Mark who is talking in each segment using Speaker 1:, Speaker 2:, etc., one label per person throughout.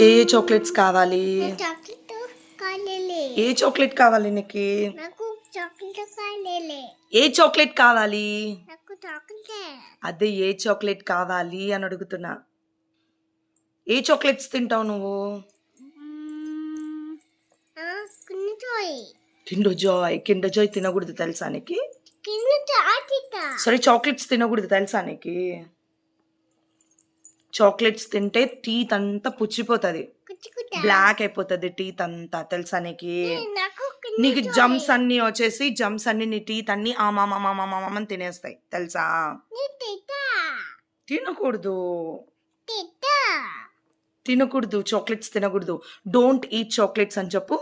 Speaker 1: ఏ ఏ chocolates కావాలి? ఏ chocolate కావాలి నీకు? ఏ చాక్లెట్ కావాలి? అదే ఏ చాక్లెట్ కావాలి అని అడుగుతున్నా. ఏ చాక్లెట్స్ తింటావు నువ్వు? కిండర్ జాయ్ తినకూడదు తెలుసా నీకు? సరే చాక్లెట్స్ తినకూడదు తెలుసా నీకు? చాక్లెట్స్ తింటే టీత్ అంతా పుచ్చిపోతుంది, బ్లాక్ అయిపోతుంది టీత్ అంతా తెలుసా నీకు? నీకు జమ్స్ అన్ని వచ్చేసి జమ్స్ అన్ని నీ టీత్ అన్ని ఆమామని తినేస్తాయి తెలుసా? తినకూడదు తినకూడదు చాక్లెట్స్ తినకూడదు. డోంట్ ఈట్ చాక్లెట్స్ అని చెప్పు.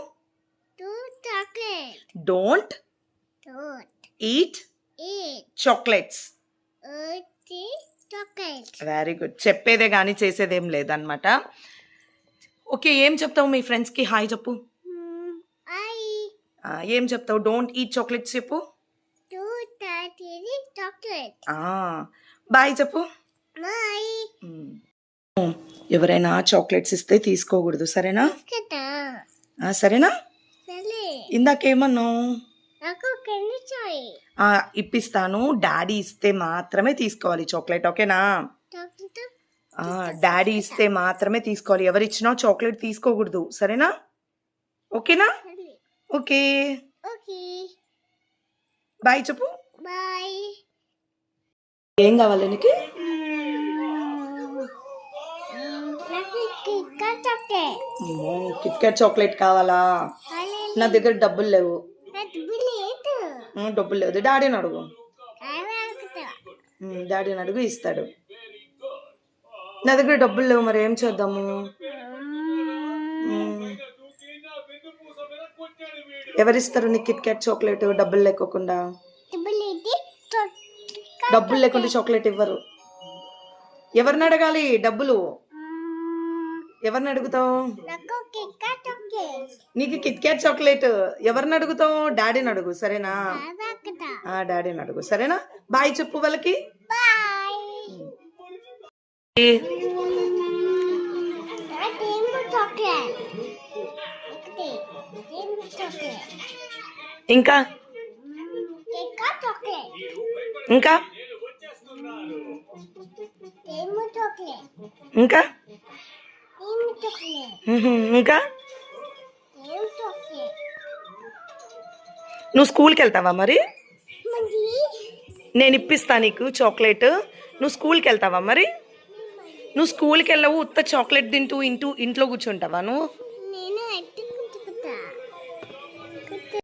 Speaker 1: Don't eat chocolates. Very good. చెప్పేదే కానీ చేసేదేం లేదనమాట. ఓకే, ఏం చెప్తావు మీ ఫ్రెండ్స్కి? హాయ్ చెప్పు. ఏం చెప్తావు? డోంట్ ఈట్ చాక్లెట్స్ చెప్పు. బాయ్ చెప్పు. ఎవరైనా చాక్లెట్స్ ఇస్తే తీసుకోకూడదు, సరేనా? సరేనా? ఇందాకేమన్నావు? ఇప్పిస్తాను, డాడీ ఇస్తే మాత్రమే తీసుకోవాలి చాక్లెట్, ఓకేనా? డాడీ ఇస్తే మాత్రమే తీసుకోవాలి, ఎవరిచ్చినా చాక్లెట్ తీసుకోకూడదు, సరేనా? ఓకేనా? ఓకే, బాయ్ చెప్పు. ఏం కావాలి నీకు? కిట్ క్యాట్ చాక్లెట్ కావాలా? నా దగ్గర డబ్బులు లేవు. డబ్బులు లేదు, డాడీని అడుగు. డాడీని అడుగు, ఇస్తాడు. నా దగ్గర డబ్బులు లేవు, మరి ఏం చేద్దాము? ఎవరిస్తారు నీకు కిట్ క్యాట్ చాక్లెట్ డబ్బులు లేకోకుండా? డబ్బులు లేకుండా చాక్లెట్ ఇవ్వరు. ఎవరిని అడగాలి డబ్బులు? ఎవరిని అడుగుతావు? నీకు కిట్ క్యాట్ చాక్లెట్ ఎవరిని అడుగుతావు? డాడీని అడుగు, సరేనా? డాడీని అడుగు, సరేనా? బాయ్ చెప్పు వాళ్ళకి. ఇంకా ఇంకా ఇంకా ఇంకా నువ్వు స్కూల్కి వెళ్తావా మరి? నేను ఇప్పిస్తా నీకు చాక్లెట్. నువ్వు స్కూల్కి వెళ్తావా మరి? నువ్వు స్కూల్కి వెళ్ళవు, ఉత్త చాక్లెట్ తింటూ ఇంట్లో కూర్చుంటావా నువ్వు?